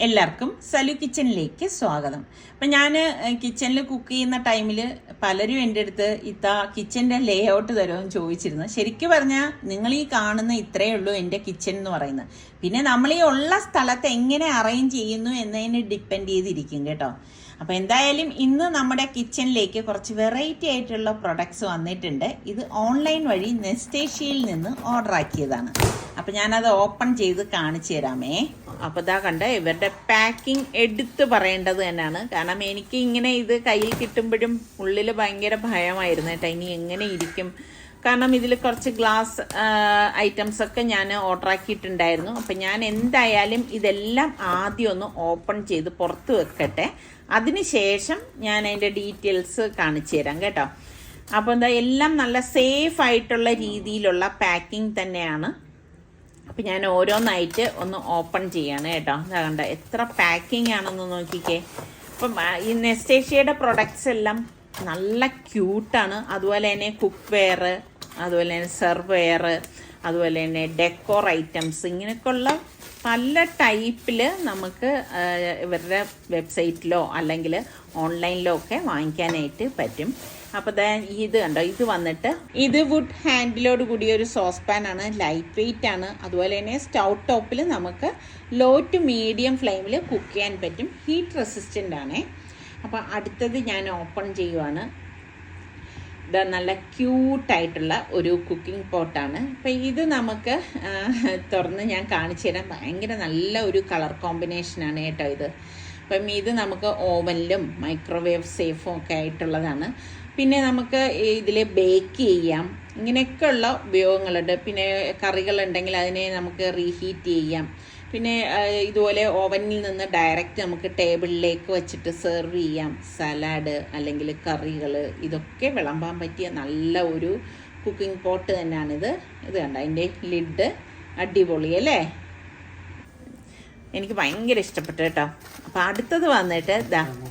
എല്ലാവർക്കും സലു കിച്ചണിലേക്ക് സ്വാഗതം. അപ്പം ഞാൻ കിച്ചണിൽ കുക്ക് ചെയ്യുന്ന ടൈമിൽ പലരും എൻ്റെ അടുത്ത് കിച്ചൻ്റെ ലേ ഔട്ട് തരുമെന്ന് ചോദിച്ചിരുന്നു. ശരിക്കും പറഞ്ഞാൽ നിങ്ങൾ ഈ കാണുന്ന ഇത്രയേ ഉള്ളൂ എൻ്റെ കിച്ചൺ എന്ന് പറയുന്നത്. പിന്നെ നമ്മൾ ഈ ഉള്ള സ്ഥലത്ത് എങ്ങനെ അറേഞ്ച് ചെയ്യുന്നു എന്നതിന് ഡിപ്പെൻഡ് ചെയ്തിരിക്കും കേട്ടോ. അപ്പോൾ എന്തായാലും ഇന്ന് നമ്മുടെ കിച്ചണിലേക്ക് കുറച്ച് വെറൈറ്റി ആയിട്ടുള്ള പ്രൊഡക്ട്സ് വന്നിട്ടുണ്ട്. ഇത് ഓൺലൈൻ വഴി നെസ്റ്റേഷ്യയിൽ നിന്ന് ഓർഡർ ആക്കിയതാണ്. അപ്പം ഞാനത് ഓപ്പൺ ചെയ്ത് കാണിച്ചു തരാമേ. അപ്പോൾ ഇതാ കണ്ട ഇവരുടെ പാക്കിംഗ് എടുത്ത് പറയേണ്ടത് തന്നെയാണ്. കാരണം എനിക്ക് ഇങ്ങനെ ഇത് കയ്യിൽ കിട്ടുമ്പോഴും ഉള്ളിൽ ഭയങ്കര ഭയമായിരുന്നു കേട്ടോ, ഇനി എങ്ങനെ ഇരിക്കും. കാരണം ഇതിൽ കുറച്ച് ഗ്ലാസ് ഐറ്റംസ് ഒക്കെ ഞാൻ ഓർഡർ ആക്കിയിട്ടുണ്ടായിരുന്നു. അപ്പം ഞാൻ എന്തായാലും ഇതെല്ലാം ആദ്യം ഒന്ന് ഓപ്പൺ ചെയ്ത് പുറത്ത് വെക്കട്ടെ, അതിനുശേഷം ഞാൻ അതിൻ്റെ ഡീറ്റെയിൽസ് കാണിച്ചു തരാം കേട്ടോ. അപ്പോൾ എന്താ എല്ലാം നല്ല സേഫ് ആയിട്ടുള്ള രീതിയിലുള്ള പാക്കിംഗ് തന്നെയാണ്. അപ്പം ഞാൻ ഓരോന്നായിട്ട് ഒന്ന് ഓപ്പൺ ചെയ്യാണ് കേട്ടോ. എന്താ കണ്ട എത്ര പാക്കിംഗ് ആണെന്ന് നോക്കിക്കേ. അപ്പം ഈ നെസ്റ്റേഷ്യയുടെ പ്രൊഡക്ട്സ് എല്ലാം നല്ല ക്യൂട്ടാണ്. അതുപോലെ തന്നെ കുക്ക് വെയർ, അതുപോലെ തന്നെ സെർവ് വെയർ, അതുപോലെ തന്നെ ഡെക്കോർ ഐറ്റംസ്, ഇങ്ങനെയൊക്കെയുള്ള പല ടൈപ്പിൽ നമുക്ക് ഇവരുടെ വെബ്സൈറ്റിലോ അല്ലെങ്കിൽ ഓൺലൈനിലോ ഒക്കെ വാങ്ങിക്കാനായിട്ട് പറ്റും. അപ്പോൾ ഇത് കണ്ടോ, ഇത് വന്നിട്ട് ഇത് വുഡ് ഹാൻഡിലോട് കൂടിയ ഒരു സോസ് പാൻ ആണ്. ലൈറ്റ് വെയിറ്റ് ആണ്. അതുപോലെ തന്നെ സ്റ്റൗ ടോപ്പിൽ നമുക്ക് ലോ ടു മീഡിയം ഫ്ലെയിമിൽ കുക്ക് ചെയ്യാൻ പറ്റും. ഹീറ്റ് റെസിസ്റ്റൻ്റ് ആണേ. അപ്പോൾ അടുത്തത് ഞാൻ ഓപ്പൺ ചെയ്യുവാണ്. ഇത് നല്ല ക്യൂട്ടായിട്ടുള്ള ഒരു കുക്കിംഗ് പോട്ടാണ്. അപ്പം ഇത് നമുക്ക് തുറന്ന് ഞാൻ കാണിച്ചു തരാം. ഭയങ്കര നല്ല ഒരു കളർ കോമ്പിനേഷനാണ് കേട്ടോ ഇത്. അപ്പം ഇത് നമുക്ക് ഓവനിലും മൈക്രോവേവ് സേഫും ഒക്കെ ആയിട്ടുള്ളതാണ്. പിന്നെ നമുക്ക് ഇതിൽ ബേക്ക് ചെയ്യാം. ഇങ്ങനെയൊക്കെയുള്ള ഉപയോഗങ്ങളുണ്ട്. പിന്നെ കറികളുണ്ടെങ്കിൽ അതിനെ നമുക്ക് റീഹീറ്റ് ചെയ്യാം. പിന്നെ ഇതുപോലെ ഓവനിൽ നിന്ന് ഡയറക്റ്റ് നമുക്ക് ടേബിളിലേക്ക് വെച്ചിട്ട് സെർവ് ചെയ്യാം. സലാഡ് അല്ലെങ്കിൽ കറികൾ, ഇതൊക്കെ വിളമ്പാൻ പറ്റിയ നല്ല ഒരു കുക്കിംഗ് പോട്ട് തന്നെയാണിത്. ഇത് കണ്ട അതിൻ്റെ ലിഡ് അടിപൊളി അല്ലേ, എനിക്ക് ഭയങ്കര ഇഷ്ടപ്പെട്ടു കേട്ടോ. അപ്പോൾ അടുത്തത് വന്നിട്ട്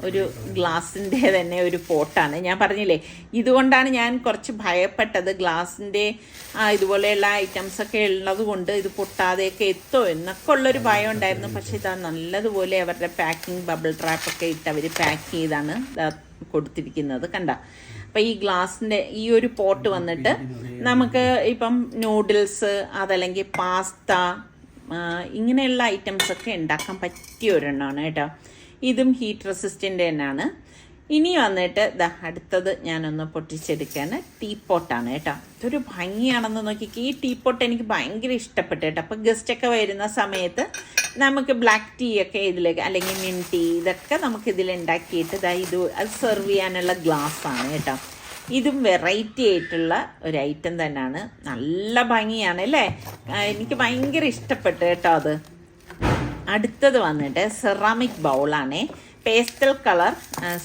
ഒരു ഗ്ലാസിൻ്റെ തന്നെ ഒരു പോട്ടാണ്. ഞാൻ പറഞ്ഞില്ലേ, ഇതുകൊണ്ടാണ് ഞാൻ കുറച്ച് ഭയപ്പെട്ടത്. ഗ്ലാസിൻ്റെ ഇതുപോലെയുള്ള ഐറ്റംസൊക്കെ ഉള്ളത് കൊണ്ട് ഇത് പൊട്ടാതെയൊക്കെ എത്തോ എന്നൊക്കെ ഉള്ളൊരു ഭയം ഉണ്ടായിരുന്നു. പക്ഷേ ഇതാ നല്ലതുപോലെ അവരുടെ പാക്കിംഗ് ബബിൾ ട്രാപ്പൊക്കെ ഇട്ട് അവർ പാക്ക് ചെയ്താണ് കൊടുത്തിരിക്കുന്നത് കണ്ട. അപ്പം ഈ ഗ്ലാസിൻ്റെ ഈ ഒരു പോട്ട് വന്നിട്ട് നമുക്ക് ഇപ്പം നൂഡിൽസ് അതല്ലെങ്കിൽ പാസ്ത ഇങ്ങനെയുള്ള ഐറ്റംസൊക്കെ ഉണ്ടാക്കാൻ പറ്റിയ ഒരെണ്ണമാണ് കേട്ടോ. ഇതും ഹീറ്റ് റെസിസ്റ്റൻ്റ് തന്നെയാണ്. ഇനി വന്നിട്ട് അടുത്തത് ഞാനൊന്ന് പൊട്ടിച്ചെടുക്കാൻ ടീപ്പോട്ടാണ് കേട്ടോ. ഇതൊരു ഭംഗിയാണെന്ന് നോക്കിക്ക്. ഈ ടീപ്പോട്ട് എനിക്ക് ഭയങ്കര ഇഷ്ടപ്പെട്ടു കേട്ടോ. അപ്പോൾ ഗസ്റ്റൊക്കെ വരുന്ന സമയത്ത് നമുക്ക് ബ്ലാക്ക് ടീ ഒക്കെ ഇതിലേക്ക് അല്ലെങ്കിൽ മിൻ ടീ ഇതൊക്കെ നമുക്ക് ഇതിലുണ്ടാക്കിയിട്ട് ഇത് അത് സെർവ് ചെയ്യാനുള്ള ഗ്ലാസ്സാണ് കേട്ടോ. ഇതും വെറൈറ്റി ആയിട്ടുള്ള ഒരു ഐറ്റം തന്നെയാണ്. നല്ല ഭംഗിയാണ് അല്ലേ, എനിക്ക് ഭയങ്കര ഇഷ്ടപ്പെട്ടു കേട്ടോ അത്. അടുത്തത് വന്നിട്ട് സെറാമിക് ബൗളാണേ. പേസ്റ്റൽ കളർ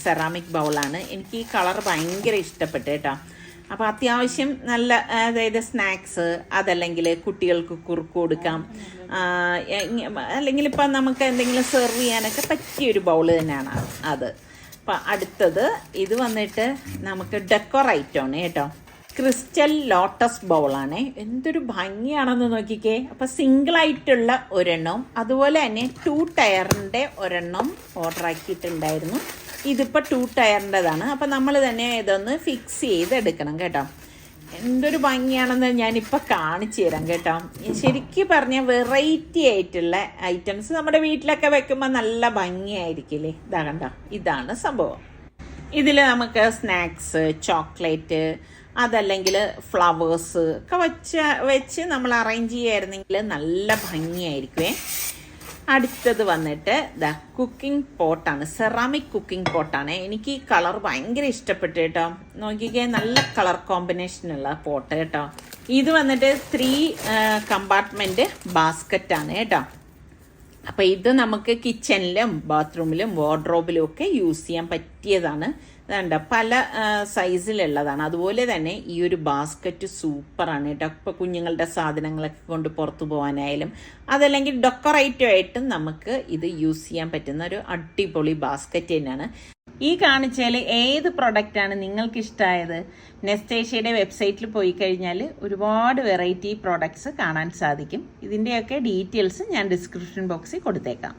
സെറാമിക് ബൗളാണ്. എനിക്ക് ഈ കളർ ഭയങ്കര ഇഷ്ടപ്പെട്ടു കേട്ടോ. അപ്പോൾ അത്യാവശ്യം നല്ല, അതായത് സ്നാക്സ് അതല്ലെങ്കിൽ കുട്ടികൾക്ക് കുറുക്ക് കൊടുക്കാം, അല്ലെങ്കിൽ ഇപ്പം നമുക്ക് എന്തെങ്കിലും സെർവ് ചെയ്യാനൊക്കെ പറ്റിയൊരു ബൗള് തന്നെയാണ് അത്. അപ്പം അടുത്തത് ഇത് വന്നിട്ട് നമുക്ക് ഡെക്കോർ ഐറ്റമാണ് കേട്ടോ. ക്രിസ്റ്റൽ ലോട്ടസ് ബൗളാണ്. എന്തൊരു ഭംഗിയാണെന്ന് നോക്കിക്കേ. അപ്പം സിംഗിളായിട്ടുള്ള ഒരെണ്ണവും അതുപോലെ തന്നെ 2 ടയറിൻ്റെ ഒരെണ്ണം ഓർഡർ ആക്കിയിട്ടുണ്ടായിരുന്നു. ഇതിപ്പോൾ 2 ടയറിൻ്റെതാണ്. അപ്പം നമ്മൾ തന്നെ ഇതൊന്ന് ഫിക്സ് ചെയ്തെടുക്കണം കേട്ടോ. എന്തൊരു ഭംഗിയാണെന്ന് ഞാനിപ്പോൾ കാണിച്ചു തരാം കേട്ടോ. ശരിക്കും പറഞ്ഞാൽ വെറൈറ്റി ആയിട്ടുള്ള ഐറ്റംസ് നമ്മുടെ വീട്ടിലൊക്കെ വെക്കുമ്പോൾ നല്ല ഭംഗിയായിരിക്കില്ലേ. ഇതാ കണ്ടോ, ഇതാണ് സംഭവം. ഇതിൽ നമുക്ക് സ്നാക്സ്, ചോക്ലേറ്റ് അതല്ലെങ്കിൽ ഫ്ലവേഴ്സ് ഒക്കെ വെച്ച് നമ്മൾ അറേഞ്ച് ചെയ്യായിരുന്നെങ്കിൽ നല്ല ഭംഗിയായിരിക്കുമേ. അടുത്തത് വന്നിട്ട് കുക്കിംഗ് പോട്ടാണ്. സെറാമിക് കുക്കിംഗ് പോട്ടാണ്. എനിക്ക് ഈ കളർ ഭയങ്കര ഇഷ്ടപ്പെട്ടു കേട്ടോ. നോക്കിക്കേ, നല്ല കളർ കോമ്പിനേഷനുള്ള പോട്ട് കേട്ടോ. ഇത് വന്നിട്ട് 3 കമ്പാർട്ട്മെൻറ്റ് ബാസ്ക്കറ്റാണ് കേട്ടോ. അപ്പോൾ ഇത് നമുക്ക് കിച്ചണിലും ബാത്റൂമിലും വാർഡ്രോബിലും ഒക്കെ യൂസ് ചെയ്യാൻ പറ്റിയതാണ്. അതുകൊണ്ട് പല സൈസിലുള്ളതാണ്. അതുപോലെ തന്നെ ഈ ഒരു ബാസ്ക്കറ്റ് സൂപ്പറാണ് കേട്ടോ. ഇപ്പോൾ കുഞ്ഞുങ്ങളുടെ സാധനങ്ങളൊക്കെ കൊണ്ട് പുറത്തു പോകാനായാലും അതല്ലെങ്കിൽ ഡെക്കറേറ്റീവായിട്ടും നമുക്ക് ഇത് യൂസ് ചെയ്യാൻ പറ്റുന്ന ഒരു അടിപൊളി ബാസ്ക്കറ്റ് തന്നെയാണ്. ഈ കാണിച്ചാൽ ഏത് പ്രൊഡക്റ്റാണ് നിങ്ങൾക്ക് ഇഷ്ടമായത്? നെസ്റ്റേഷ്യയുടെ വെബ്സൈറ്റിൽ പോയി കഴിഞ്ഞാൽ ഒരുപാട് വെറൈറ്റി പ്രോഡക്ട്സ് കാണാൻ സാധിക്കും. ഇതിൻ്റെയൊക്കെ ഡീറ്റെയിൽസ് ഞാൻ ഡിസ്ക്രിപ്ഷൻ ബോക്സിൽ കൊടുത്തേക്കാം.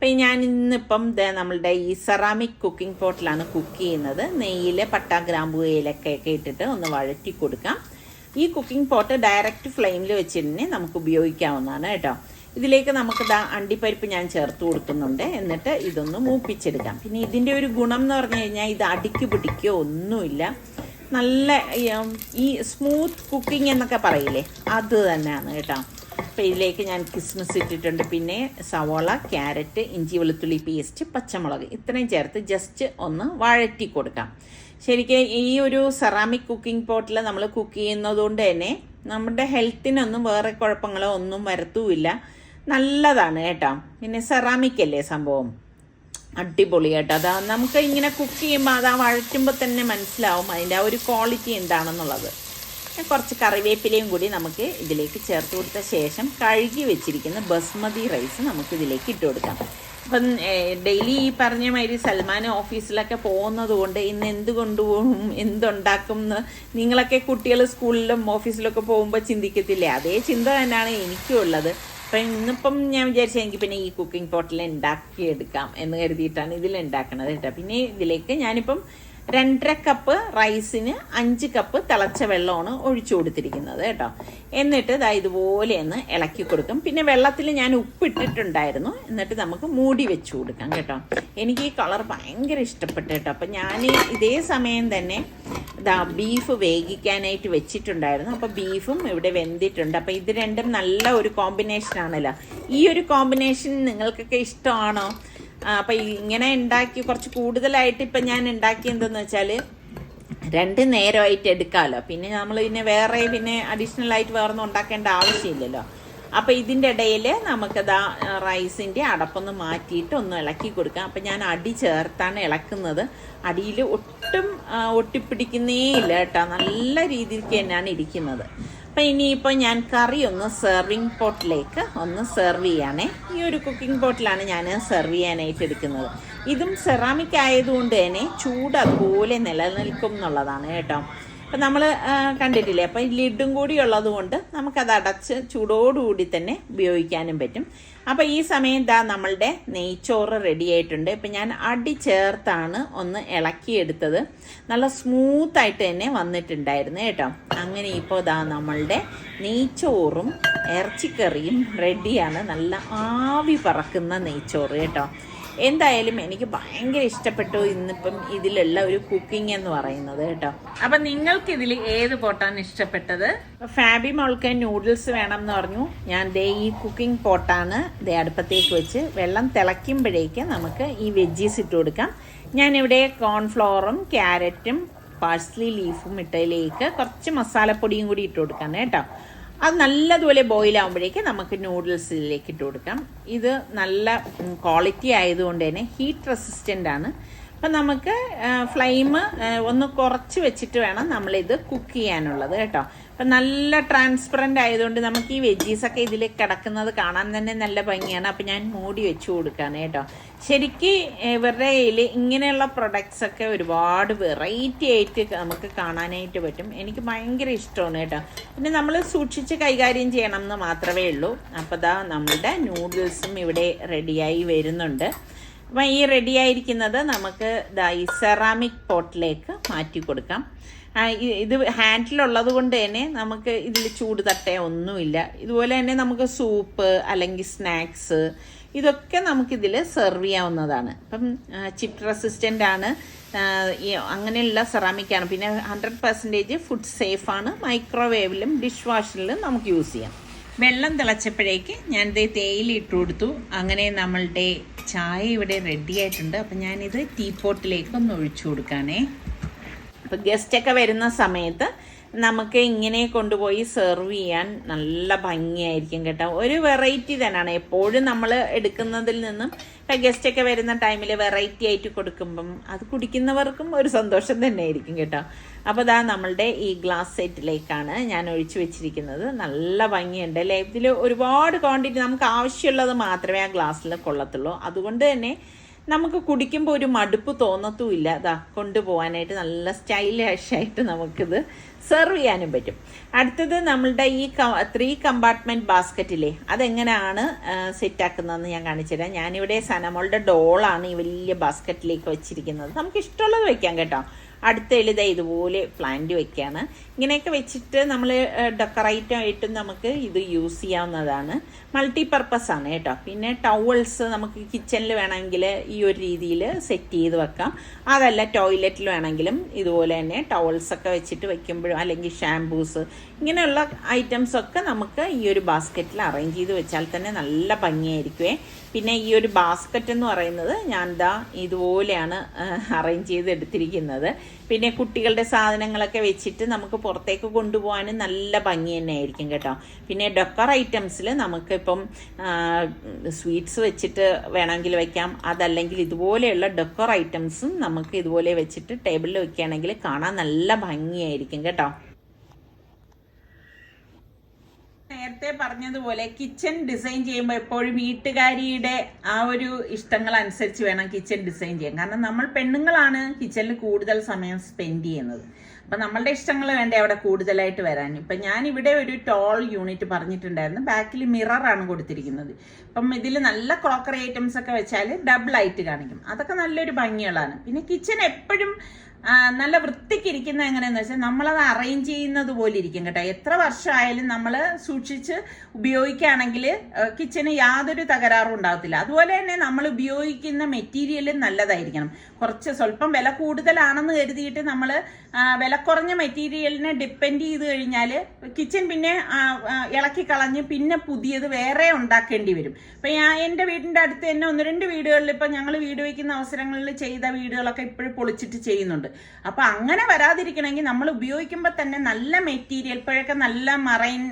അപ്പം ഞാൻ ഇന്നിപ്പം നമ്മളുടെ ഈ സെറാമിക് കുക്കിംഗ് പോട്ടിലാണ് കുക്ക് ചെയ്യുന്നത്. നെയ്യിൽ പട്ട, ഗ്രാമ്പു, ഏലക്കയൊക്കെ ഇട്ടിട്ട് ഒന്ന് വഴറ്റി കൊടുക്കാം. ഈ കുക്കിംഗ് പോട്ട് ഡയറക്റ്റ് ഫ്ലെയിമിൽ വെച്ചിട്ട് നമുക്ക് ഉപയോഗിക്കാവുന്നതാണ് കേട്ടോ. ഇതിലേക്ക് നമുക്ക് അണ്ടിപ്പരിപ്പ് ഞാൻ ചേർത്ത് കൊടുക്കുന്നുണ്ട്. എന്നിട്ട് ഇതൊന്ന് മൂപ്പിച്ചെടുക്കാം. പിന്നെ ഇതിൻ്റെ ഒരു ഗുണം എന്ന് പറഞ്ഞു കഴിഞ്ഞാൽ ഇത് അടിക്ക് പിടിക്കുകയോ ഒന്നുമില്ല. നല്ല ഈ സ്മൂത്ത് കുക്കിംഗ് എന്നൊക്കെ പറയില്ലേ, അത് തന്നെയാണ് കേട്ടോ. അപ്പോൾ ഇതിലേക്ക് ഞാൻ കിസ്മിസ് ഇട്ടിട്ടുണ്ട്. പിന്നെ സവോള, ക്യാരറ്റ്, ഇഞ്ചി വെളുത്തുള്ളി പേസ്റ്റ്, പച്ചമുളക് ഇത്രയും ചേർത്ത് ജസ്റ്റ് ഒന്ന് വഴറ്റി കൊടുക്കാം. ശരിക്കും ഈ ഒരു സെറാമിക് കുക്കിംഗ് പോട്ടിൽ നമ്മൾ കുക്ക് ചെയ്യുന്നതുകൊണ്ട് തന്നെ നമ്മുടെ ഹെൽത്തിനൊന്നും വേറെ കുഴപ്പങ്ങളോ ഒന്നും വരത്തുമില്ല. നല്ലതാണ് കേട്ടോ. പിന്നെ സെറാമിക് അല്ലേ സംഭവം, അടിപൊളി കേട്ടോ. അതാ നമുക്ക് ഇങ്ങനെ കുക്ക് ചെയ്യുമ്പോൾ അതാ വഴറ്റുമ്പോൾ തന്നെ മനസ്സിലാവും അതിൻ്റെ ആ ഒരു ക്വാളിറ്റി എന്താണെന്നുള്ളത്. കുറച്ച് കറിവേപ്പിലയും കൂടി നമുക്ക് ഇതിലേക്ക് ചേർത്ത് കൊടുത്ത ശേഷം കഴുകി വെച്ചിരിക്കുന്ന ബസ്മതി റൈസ് നമുക്ക് ഇതിലേക്ക് ഇട്ട് കൊടുക്കാം. അപ്പം ഡെയിലി ഈ പറഞ്ഞ മാതിരി സൽമാൻ ഓഫീസിലൊക്കെ പോകുന്നത് കൊണ്ട് ഇന്ന് എന്ത് കൊണ്ടുപോകും, എന്തുണ്ടാക്കും എന്ന് നിങ്ങളൊക്കെ കുട്ടികൾ സ്കൂളിലും ഓഫീസിലൊക്കെ പോകുമ്പോൾ ചിന്തിക്കത്തില്ലേ, അതേ ചിന്ത തന്നെയാണ് എനിക്കും ഉള്ളത്. അപ്പം ഇന്നിപ്പം ഞാൻ വിചാരിച്ചത് എനിക്ക് പിന്നെ ഈ കുക്കിംഗ് പോട്ടിൽ ഉണ്ടാക്കിയെടുക്കാം എന്ന് കരുതിയിട്ടാണ് ഇതിൽ ഉണ്ടാക്കണത് കേട്ടോ. പിന്നെ ഇതിലേക്ക് ഞാനിപ്പം 2.5 കപ്പ് റൈസിന് 5 കപ്പ് തിളച്ച വെള്ളമാണ് ഒഴിച്ചു കൊടുത്തിരിക്കുന്നത് കേട്ടോ. എന്നിട്ട് ഇതുപോലെ ഒന്ന് ഇളക്കി കൊടുക്കും. പിന്നെ വെള്ളത്തിൽ ഞാൻ ഉപ്പിട്ടിട്ടുണ്ടായിരുന്നു. എന്നിട്ട് നമുക്ക് മൂടി വെച്ച് കൊടുക്കാം കേട്ടോ. എനിക്ക് ഈ കളർ ഭയങ്കര ഇഷ്ടപ്പെട്ടു കേട്ടോ. അപ്പം ഞാൻ ഇതേ സമയം തന്നെ ബീഫ് വേവിക്കാനായിട്ട് വെച്ചിട്ടുണ്ടായിരുന്നു. അപ്പോൾ ബീഫും ഇവിടെ വെന്തിട്ടുണ്ട്. അപ്പോൾ ഇത് രണ്ടും നല്ല ഒരു കോമ്പിനേഷനാണല്ലോ. ഈ ഒരു കോമ്പിനേഷൻ നിങ്ങൾക്കൊക്കെ ഇഷ്ടമാണോ? അപ്പം ഇങ്ങനെ ഉണ്ടാക്കി കുറച്ച് കൂടുതലായിട്ട് ഇപ്പം ഞാൻ ഉണ്ടാക്കിയെന്തെന്ന് വെച്ചാൽ 2 നേരമായിട്ട് എടുക്കാമല്ലോ. പിന്നെ നമ്മൾ പിന്നെ വേറെ അഡീഷണലായിട്ട് വേറൊന്നും ഉണ്ടാക്കേണ്ട ആവശ്യമില്ലല്ലോ. അപ്പോൾ ഇതിൻ്റെ ഇടയിൽ നമുക്കത് റൈസിൻ്റെ അടപ്പൊന്ന് മാറ്റിയിട്ട് ഒന്ന് ഇളക്കി കൊടുക്കാം. അപ്പം ഞാൻ അടി ചേർത്താണ് ഇളക്കുന്നത്. അടിയിൽ ഒട്ടും ഒട്ടിപ്പിടിക്കുന്നേ ഇല്ല കേട്ടോ. നല്ല രീതിക്ക് തന്നെയാണ് ഇരിക്കുന്നത്. അപ്പം ഇനിയിപ്പോൾ ഞാൻ കറി ഒന്ന് സെർവിങ് പോട്ടിലേക്ക് ഒന്ന് സെർവ് ചെയ്യാനേ. ഈ ഒരു കുക്കിംഗ് പോട്ടിലാണ് ഞാൻ സെർവ് ചെയ്യാനായിട്ട് എടുക്കുന്നത്. ഇതും സെറാമിക് ആയതുകൊണ്ട് തന്നെ ചൂട് അതുപോലെ നിലനിൽക്കും എന്നുള്ളതാണ് കേട്ടോ. അപ്പം നമ്മൾ കണ്ടിട്ടില്ലേ, അപ്പം ലിഡും കൂടി ഉള്ളത് കൊണ്ട് നമുക്കത് അടച്ച് ചൂടോടുകൂടി തന്നെ ഉപയോഗിക്കാനും പറ്റും. അപ്പം ഈ സമയം നമ്മളുടെ നെയ്ച്ചോറ് റെഡി ആയിട്ടുണ്ട്. ഇപ്പം ഞാൻ അടി ചേർത്താണ് ഒന്ന് ഇളക്കിയെടുത്തത്. നല്ല സ്മൂത്തായിട്ട് തന്നെ വന്നിട്ടുണ്ടായിരുന്നു കേട്ടോ. അങ്ങനെ ഇപ്പോൾ നമ്മളുടെ നെയ്ച്ചോറും ഇറച്ചിക്കറിയും റെഡിയാണ്. നല്ല ആവി പറക്കുന്ന നെയ്ച്ചോറ് കേട്ടോ. എന്തായാലും എനിക്ക് ഭയങ്കര ഇഷ്ടപ്പെട്ടു ഇന്നിപ്പം ഇതിലുള്ള ഒരു കുക്കിംഗ് എന്ന് പറയുന്നത് കേട്ടോ. അപ്പം നിങ്ങൾക്ക് ഇതിൽ ഏത് പോട്ടാണ് ഇഷ്ടപ്പെട്ടത്? ഫാബി മോൾക്ക് നൂഡിൽസ് വേണം എന്ന് പറഞ്ഞു. ഞാൻ ഈ കുക്കിംഗ് പോട്ടാണ് അടുപ്പത്തേക്ക് വെച്ച് വെള്ളം തിളയ്ക്കുമ്പോഴേക്ക് നമുക്ക് ഈ വെജീസ് ഇട്ട് കൊടുക്കാം. ഞാനിവിടെ കോൺഫ്ലവറും ക്യാരറ്റും പാഴ്സ്ലി ലീഫും ഇട്ടതിലേക്ക് കുറച്ച് മസാലപ്പൊടിയും കൂടി ഇട്ട് കൊടുക്കാം കേട്ടോ. അത് നല്ലതുപോലെ ബോയിലാകുമ്പോഴേക്ക് നമുക്ക് നൂഡിൽസിലേക്ക് ഇട്ട് കൊടുക്കാം. ഇത് നല്ല ക്വാളിറ്റി ആയതുകൊണ്ട് തന്നെ ഹീറ്റ് റെസിസ്റ്റൻ്റ് ആണ്. അപ്പം നമുക്ക് ഫ്ലെയിം ഒന്ന് കുറച്ച് വെച്ചിട്ട് വേണം നമ്മളിത് കുക്ക് ചെയ്യാനുള്ളത് കേട്ടോ. അപ്പം നല്ല ട്രാൻസ്പെറൻ്റ് ആയതുകൊണ്ട് നമുക്ക് ഈ വെജീസൊക്കെ ഇതിൽ കിടക്കുന്നത് കാണാൻ തന്നെ നല്ല ഭംഗിയാണ്. അപ്പം ഞാൻ മൂടി വെച്ച് കൊടുക്കുകയാണ് കേട്ടോ. ശരിക്കും ഇവരുടെ കയ്യിൽ ഇങ്ങനെയുള്ള പ്രൊഡക്ട്സൊക്കെ ഒരുപാട് വെറൈറ്റി ആയിട്ട് നമുക്ക് കാണാനായിട്ട് പറ്റും. എനിക്ക് ഭയങ്കര ഇഷ്ടമാണ് കേട്ടോ. പിന്നെ നമ്മൾ സൂക്ഷിച്ച് കൈകാര്യം ചെയ്യണം എന്ന് മാത്രമേ ഉള്ളൂ. അപ്പോൾ നമ്മളുടെ നൂഡിൽസും ഇവിടെ റെഡിയായി വരുന്നുണ്ട്. അപ്പം ഈ റെഡിയായിരിക്കുന്നത് നമുക്ക് ഈ സെറാമിക് പോട്ടിലേക്ക് മാറ്റി കൊടുക്കാം. ഇത് ഹാൻഡിലുള്ളത് കൊണ്ട് തന്നെ നമുക്ക് ഇതിൽ ചൂട് തട്ടേ ഒന്നുമില്ല. ഇതുപോലെ തന്നെ നമുക്ക് സൂപ്പ് അല്ലെങ്കിൽ സ്നാക്സ് ഇതൊക്കെ നമുക്കിതിൽ സെർവ് ചെയ്യാവുന്നതാണ്. അപ്പം ചിപ്പ് റെസിസ്റ്റൻ്റ് ആണ്, അങ്ങനെയുള്ള സെറാമിക്കാണ്. പിന്നെ 100% ഫുഡ് സേഫാണ്. മൈക്രോവേവിലും ഡിഷ് വാഷറിലും നമുക്ക് യൂസ് ചെയ്യാം. വെള്ളം തിളച്ചപ്പോഴേക്ക് ഞാൻ തേയില ഇട്ട് കൊടുത്തു. അങ്ങനെ നമ്മളുടെ ചായ ഇവിടെ റെഡി ആയിട്ടുണ്ട്. അപ്പം ഞാനിത് ടീപോട്ടിലേക്ക് ഒന്ന് ഒഴിച്ചു കൊടുക്കാനേ. അപ്പം ഗസ്റ്റൊക്കെ വരുന്ന സമയത്ത് നമുക്ക് ഇങ്ങനെ കൊണ്ടുപോയി സെർവ് ചെയ്യാൻ നല്ല ഭംഗിയായിരിക്കും കേട്ടോ. ഒരു വെറൈറ്റി തന്നെയാണ്. എപ്പോഴും നമ്മൾ എടുക്കുന്നതിൽ നിന്നും ഗസ്റ്റൊക്കെ വരുന്ന ടൈമിൽ വെറൈറ്റി ആയിട്ട് കൊടുക്കുമ്പം അത് കുടിക്കുന്നവർക്കും ഒരു സന്തോഷം തന്നെ ആയിരിക്കും കേട്ടോ. അപ്പോൾ നമ്മളുടെ ഈ ഗ്ലാസ് സെറ്റിലേക്കാണ് ഞാൻ ഒഴിച്ചു വെച്ചിരിക്കുന്നത്. നല്ല ഭംഗിയുണ്ട് അല്ലേ. ഇതിൽ ഒരുപാട് ക്വാണ്ടിറ്റി നമുക്ക് ആവശ്യമുള്ളത് മാത്രമേ ആ ഗ്ലാസ്സിൽ കൊള്ളത്തുള്ളൂ. അതുകൊണ്ട് തന്നെ നമുക്ക് കുടിക്കുമ്പോൾ ഒരു മടുപ്പ് തോന്നത്തുമില്ല. അതാ കൊണ്ടുപോകാനായിട്ട് നല്ല സ്റ്റൈലിഷായിട്ട് നമുക്കിത് സെർവ് ചെയ്യാനും പറ്റും. അടുത്തത് നമ്മളുടെ ഈ 3 കമ്പാർട്ട്മെൻറ്റ് ബാസ്ക്കറ്റില്ലേ, അതെങ്ങനെയാണ് സെറ്റാക്കുന്നതെന്ന് ഞാൻ കാണിച്ചു തരാം. ഞാനിവിടെ സനമോളുടെ ഡോളാണ് ഈ വലിയ ബാസ്ക്കറ്റിലേക്ക് വെച്ചിരിക്കുന്നത്. നമുക്ക് ഇഷ്ടമുള്ളത് വെക്കാം കേട്ടോ. അടുത്ത എഴുത ഇതുപോലെ പ്ലാന്റ് വെക്കുകയാണ്. ഇങ്ങനെയൊക്കെ വെച്ചിട്ട് നമ്മൾ ഡെക്കറേറ്റായിട്ടും നമുക്ക് ഇത് യൂസ് ചെയ്യാവുന്നതാണ്. മൾട്ടിപർപ്പസ് ആണ് കേട്ടോ. പിന്നെ ടവൽസ് നമുക്ക് കിച്ചണിൽ വേണമെങ്കിൽ ഈ ഒരു രീതിയിൽ സെറ്റ് ചെയ്ത് വെക്കാം. അതല്ല ടോയ്ലറ്റിൽ വേണമെങ്കിലും ഇതുപോലെ തന്നെ ടവൽസൊക്കെ വെച്ചിട്ട് വെക്കുമ്പോഴും, അല്ലെങ്കിൽ ഷാംപൂസ്, ഇങ്ങനെയുള്ള ഐറ്റംസൊക്കെ നമുക്ക് ഈ ഒരു ബാസ്ക്കറ്റിൽ അറേഞ്ച് ചെയ്ത് വെച്ചാൽ തന്നെ നല്ല ഭംഗിയായിരിക്കുമേ. പിന്നെ ഈ ഒരു ബാസ്ക്കറ്റ് എന്ന് പറയുന്നത് ഞാൻ ഇതുപോലെയാണ് അറേഞ്ച് ചെയ്ത് എടുത്തിരിക്കുന്നത്. പിന്നെ കുട്ടികളുടെ സാധനങ്ങളൊക്കെ വെച്ചിട്ട് നമുക്ക് പുറത്തേക്ക് കൊണ്ടുപോകാനും നല്ല ഭംഗി തന്നെ ആയിരിക്കും കേട്ടോ. പിന്നെ ഡെക്കർ ഐറ്റംസിൽ നമുക്കിപ്പം സ്വീറ്റ്സ് വെച്ചിട്ട് വേണമെങ്കിൽ വെക്കാം. അതല്ലെങ്കിൽ ഇതുപോലെയുള്ള ഡെക്കർ ഐറ്റംസും നമുക്ക് ഇതുപോലെ വെച്ചിട്ട് ടേബിളിൽ വെക്കുകയാണെങ്കിൽ കാണാൻ നല്ല ഭംഗിയായിരിക്കും കേട്ടോ. നേരത്തെ പറഞ്ഞതുപോലെ കിച്ചൺ ഡിസൈൻ ചെയ്യുമ്പോൾ എപ്പോഴും വീട്ടുകാരിയുടെ ആ ഒരു ഇഷ്ടങ്ങൾ അനുസരിച്ച് വേണം കിച്ചൺ ഡിസൈൻ ചെയ്യാൻ. കാരണം നമ്മൾ പെണ്ണുങ്ങളാണ് കിച്ചണിൽ കൂടുതൽ സമയം സ്പെൻഡ് ചെയ്യുന്നത്. അപ്പം നമ്മളുടെ ഇഷ്ടങ്ങൾ വേണ്ടേ അവിടെ കൂടുതലായിട്ട് വരാൻ. ഇപ്പം ഞാൻ ഇവിടെ ഒരു ടോൾ യൂണിറ്റ് പറഞ്ഞിട്ടുണ്ടായിരുന്നു. ബാക്കിൽ മിററാണ് കൊടുത്തിരിക്കുന്നത്. അപ്പം ഇതിൽ നല്ല ക്രോക്കറി ഐറ്റംസ് ഒക്കെ വെച്ചാൽ ഡബിൾ ആയിട്ട് കാണിക്കും. അതൊക്കെ നല്ലൊരു ഭംഗിയുള്ളതാണ്. പിന്നെ കിച്ചൺ എപ്പോഴും നല്ല വൃത്തിക്ക് ഇരിക്കുന്നത് എങ്ങനെയാന്ന് വെച്ചാൽ നമ്മളത് അറേഞ്ച് ചെയ്യുന്നത് പോലെ ഇരിക്കും കേട്ടോ. എത്ര വർഷമായാലും നമ്മൾ സൂക്ഷിച്ച് ഉപയോഗിക്കുകയാണെങ്കിൽ കിച്ചന് യാതൊരു തകരാറും ഉണ്ടാകത്തില്ല. അതുപോലെ തന്നെ നമ്മൾ ഉപയോഗിക്കുന്ന മെറ്റീരിയൽ നല്ലതായിരിക്കണം. സ്വല്പം വില കൂടുതലാണെന്ന് കരുതിയിട്ട് നമ്മൾ വില കുറഞ്ഞ മെറ്റീരിയലിനെ ഡിപ്പെൻഡ് ചെയ്ത് കഴിഞ്ഞാൽ കിച്ചൺ പിന്നെ ഇളക്കി കളഞ്ഞ് പിന്നെ പുതിയത് വേറെ ഉണ്ടാക്കേണ്ടി വരും. ഇപ്പം എൻ്റെ വീടിൻ്റെ അടുത്ത് തന്നെ 1-2 വീടുകളിൽ ഇപ്പം ഞങ്ങൾ വീട് വയ്ക്കുന്ന അവസരങ്ങളിൽ ചെയ്ത വീടുകളൊക്കെ ഇപ്പോഴും പൊളിച്ചിട്ട് ചെയ്യുന്നുണ്ട്. അപ്പൊ അങ്ങനെ വരാതിരിക്കണമെങ്കിൽ നമ്മൾ ഉപയോഗിക്കുമ്പോൾ തന്നെ നല്ല മെറ്റീരിയൽ, ഇപ്പോഴൊക്കെ നല്ല മറൈൻ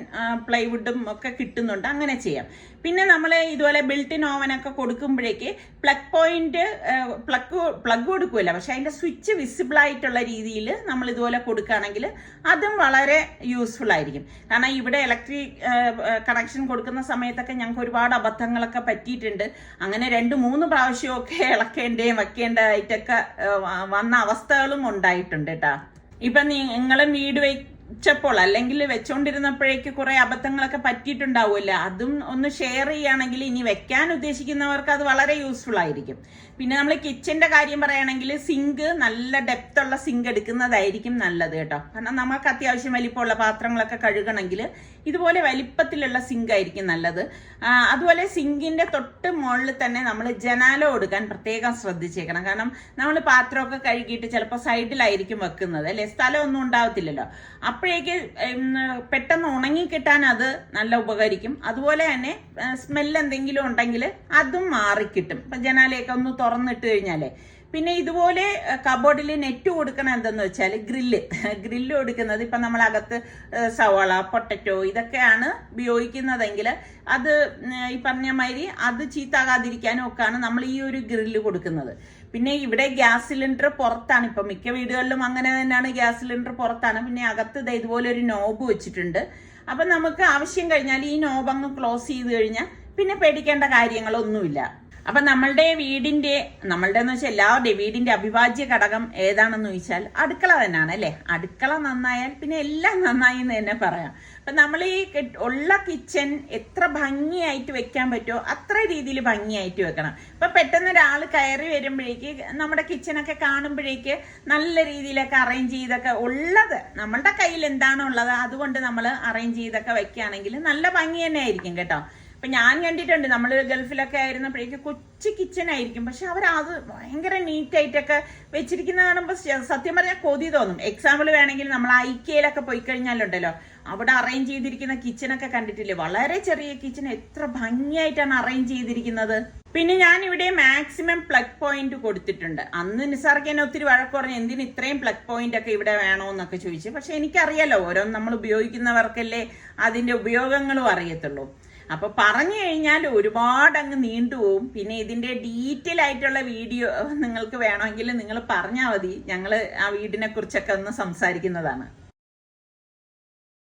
പ്ലൈവുഡും ഒക്കെ കിട്ടുന്നുണ്ട്, അങ്ങനെ ചെയ്യാം. പിന്നെ നമ്മൾ ഇതുപോലെ ബിൽട്ടിൻ ഓവനൊക്കെ കൊടുക്കുമ്പോഴേക്ക് പ്ലഗ് കൊടുക്കുമല്ലോ, പക്ഷെ അതിന്റെ സ്വിച്ച് വിസിബിൾ ആയിട്ടുള്ള രീതിയിൽ നമ്മൾ ഇതുപോലെ കൊടുക്കുകയാണെങ്കിൽ അതും വളരെ യൂസ്ഫുൾ ആയിരിക്കും. കാരണം ഇവിടെ ഇലക്ട്രിക് കണക്ഷൻ കൊടുക്കുന്ന സമയത്തൊക്കെ ഞങ്ങൾക്ക് ഒരുപാട് അബദ്ധങ്ങളൊക്കെ പറ്റിയിട്ടുണ്ട്. അങ്ങനെ 2-3 പ്രാവശ്യമൊക്കെ ഇളക്കേണ്ടയും വെക്കേണ്ടതായിട്ടൊക്കെ വന്ന അവസ്ഥകളും ഉണ്ടായിട്ടുണ്ട് കേട്ടാ. ഇപ്പൊ നിങ്ങളും വീട് വെച്ചപ്പോൾ അല്ലെങ്കിൽ വെച്ചോണ്ടിരുന്നപ്പോഴേക്ക് കുറെ അബദ്ധങ്ങളൊക്കെ പറ്റിയിട്ടുണ്ടാവുമല്ലോ. അതും ഒന്ന് ഷെയർ ചെയ്യുകയാണെങ്കിൽ ഇനി വെക്കാൻ ഉദ്ദേശിക്കുന്നവർക്ക് അത് വളരെ യൂസ്ഫുൾ ആയിരിക്കും. പിന്നെ നമ്മൾ കിച്ചന്റെ കാര്യം പറയുകയാണെങ്കിൽ സിങ്ക് നല്ല ഡെപ്ത് ഉള്ള സിങ്ക് എടുക്കുന്നതായിരിക്കും നല്ലത് കേട്ടോ. കാരണം നമുക്ക് അത്യാവശ്യം വലിപ്പമുള്ള പാത്രങ്ങളൊക്കെ കഴുകണമെങ്കിൽ ഇതുപോലെ വലിപ്പത്തിലുള്ള സിങ്ക് ആയിരിക്കും നല്ലത്. അതുപോലെ സിങ്കിന്റെ തൊട്ട് മുകളിൽ തന്നെ നമ്മൾ ജനാല കൊടുക്കാൻ പ്രത്യേകം ശ്രദ്ധിച്ചേക്കണം. കാരണം നമ്മൾ പാത്രമൊക്കെ കഴുകിയിട്ട് ചിലപ്പോൾ സൈഡിലായിരിക്കും വെക്കുന്നത് അല്ലെ, സ്ഥലമൊന്നും ഉണ്ടാവത്തില്ലല്ലോ. അപ്പോഴേക്ക് പെട്ടെന്ന് ഉണങ്ങിക്കിട്ടാൻ അത് നല്ല ഉപകരിക്കും. അതുപോലെ തന്നെ സ്മെല്ല് എന്തെങ്കിലും ഉണ്ടെങ്കിൽ അതും മാറിക്കിട്ടും. ഇപ്പൊ ജനാലയൊക്കെ ഒന്ന് തുറന്നിട്ട് കഴിഞ്ഞാലേ. പിന്നെ ഇതുപോലെ കബോർഡിൽ നെറ്റ് കൊടുക്കണം. എന്തെന്ന് വെച്ചാൽ ഗ്രില്ല് കൊടുക്കുന്നത് ഇപ്പം നമ്മളകത്ത് സവാള, പൊട്ടറ്റോ ഇതൊക്കെയാണ് ഉപയോഗിക്കുന്നതെങ്കിൽ അത് ഈ പറഞ്ഞ മാതിരി അത് ചീത്താകാതിരിക്കാനും ഒക്കെയാണ് നമ്മൾ ഈ ഒരു ഗ്രില്ല് കൊടുക്കുന്നത്. പിന്നെ ഇവിടെ ഗ്യാസ് സിലിണ്ടർ പുറത്താണ്. ഇപ്പം മിക്ക വീടുകളിലും അങ്ങനെ തന്നെയാണ്, ഗ്യാസ് സിലിണ്ടർ പുറത്താണ്. പിന്നെ അകത്ത് ഇതുപോലെ ഒരു നോബ് വെച്ചിട്ടുണ്ട്. അപ്പം നമുക്ക് ആവശ്യം കഴിഞ്ഞാൽ ഈ നോബ് അങ്ങ് ക്ലോസ് ചെയ്ത് കഴിഞ്ഞാൽ പിന്നെ പേടിക്കേണ്ട കാര്യങ്ങളൊന്നുമില്ല. അപ്പൊ നമ്മളുടെ എന്ന് വെച്ചാൽ എല്ലാവരുടെയും വീടിന്റെ അവിഭാജ്യ ഘടകം ഏതാണെന്ന് ചോദിച്ചാൽ അടുക്കള തന്നെയാണ് അല്ലെ. അടുക്കള നന്നായാൽ പിന്നെ എല്ലാം നന്നായി എന്ന് തന്നെ പറയാം. അപ്പൊ നമ്മൾ ഈ ഉള്ള കിച്ചൺ എത്ര ഭംഗിയായിട്ട് വെക്കാൻ പറ്റുമോ അത്ര രീതിയിൽ ഭംഗിയായിട്ട് വെക്കണം. ഇപ്പൊ പെട്ടെന്ന് ഒരാൾ കയറി വരുമ്പോഴേക്ക് നമ്മുടെ കിച്ചണൊക്കെ കാണുമ്പോഴേക്ക് നല്ല രീതിയിലൊക്കെ അറേഞ്ച് ചെയ്തൊക്കെ ഉള്ളത് നമ്മളുടെ കയ്യിൽ എന്താണോ ഉള്ളത് അതുകൊണ്ട് നമ്മൾ അറേഞ്ച് ചെയ്തൊക്കെ വെക്കുകയാണെങ്കിൽ നല്ല ഭംഗി തന്നെ ആയിരിക്കും കേട്ടോ. അപ്പൊ ഞാൻ കണ്ടിട്ടുണ്ട്, നമ്മൾ ഗൾഫിലൊക്കെ ആയിരുന്നപ്പോഴേക്ക് കൊച്ചു കിച്ചൺ ആയിരിക്കും, പക്ഷെ അവരത് ഭയങ്കര നീറ്റായിട്ടൊക്കെ വെച്ചിരിക്കുന്ന കാണുമ്പോൾ സത്യം പറഞ്ഞാൽ കൊതി തോന്നും. എക്സാമ്പിൾ വേണമെങ്കിൽ നമ്മൾ ഐക്കയിലൊക്കെ പോയി കഴിഞ്ഞാലുണ്ടല്ലോ, അവിടെ അറേഞ്ച് ചെയ്തിരിക്കുന്ന കിച്ചണൊക്കെ കണ്ടിട്ടില്ലേ, വളരെ ചെറിയ കിച്ചൺ എത്ര ഭംഗിയായിട്ടാണ് അറേഞ്ച് ചെയ്തിരിക്കുന്നത്. പിന്നെ ഞാൻ ഇവിടെ മാക്സിമം പ്ലഗ് പോയിന്റ് കൊടുത്തിട്ടുണ്ട്. അന്ന് നിസാർക്ക് എന്നെ ഒത്തിരി വഴക്ക് പറഞ്ഞു, എന്തിന് ഇത്രയും പ്ലഗ് പോയിന്റ് ഒക്കെ ഇവിടെ വേണോന്നൊക്കെ ചോദിച്ചു. പക്ഷെ എനിക്കറിയാലോ, ഓരോന്ന് നമ്മൾ ഉപയോഗിക്കുന്നവർക്കല്ലേ അതിന്റെ ഉപയോഗങ്ങളും അറിയത്തുള്ളൂ. അപ്പൊ പറഞ്ഞു കഴിഞ്ഞാൽ ഒരുപാട് അങ്ങ് നീണ്ടുപോകും. പിന്നെ ഇതിന്റെ ഡീറ്റെയിൽ ആയിട്ടുള്ള വീഡിയോ നിങ്ങൾക്ക് വേണമെങ്കിൽ നിങ്ങൾ പറഞ്ഞാൽ മതി, ഞങ്ങൾ ആ വീടിനെ കുറിച്ചൊക്കെ ഒന്ന് സംസാരിക്കുന്നതാണ്.